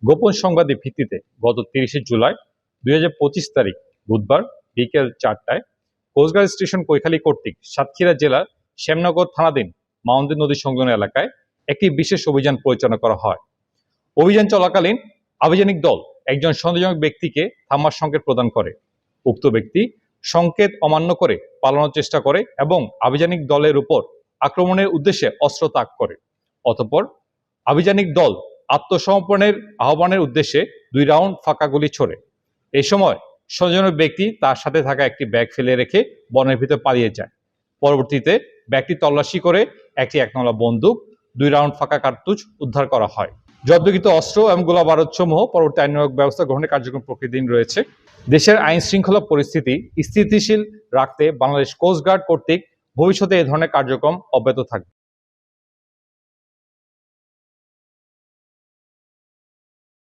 গোপন সংবাদের ভিত্তিতে গত 30 জুলাই 2025 তারিখ বুধবার বিকেল 4টায় কোস্টগার্ড স্টেশন কৈখালী কর্তৃক সাতক্ষীরা জেলার শ্যামনগর থানাধীন মাউন্দি নদী সংলগ্ন এলাকায় একটি বিশেষ অভিযান পরিচালনা করা হয়। অভিযান চলাকালীন আভিযানিক দল একজন সন্দেহজনক ব্যক্তিকে থামার সংকেত প্রদান করে। উক্ত ব্যক্তি সংকেত অমান্য করে পালানোর চেষ্টা করে এবং আভিযানিক দলের উপর আক্রমণের উদ্দেশ্যে অস্ত্র তাক করে। অতঃপর আভিযানিক দল আত্মসমর্পণের আহ্বানের উদ্দেশ্যে 2 রাউন্ড ফাঁকা গুলি ছোড়ে। এই সময় সন্দেহজনক ব্যক্তি তার সাথে থাকা একটি ব্যাগ ফেলে রেখে বনের ভিতর পালিয়ে যায়। পরবর্তীতে ব্যাগটি তল্লাশি করে একটি 1 নলা বন্দুক, 2 রাউন্ড ফাঁকা কার্তুজ উদ্ধার করা হয়। জব্দকৃত অস্ত্র এবং গোলা বারুদ সমূহ পরবর্তী আইনানুগ ব্যবস্থা গ্রহণের কার্যক্রম প্রক্রিয়াধীন রয়েছে। দেশের আইন শৃঙ্খলা পরিস্থিতি স্থিতিশীল রাখতে বাংলাদেশ কোস্টগার্ড কর্তৃক ভবিষ্যতে এ ধরনের কার্যক্রম অব্যাহত থাকবে।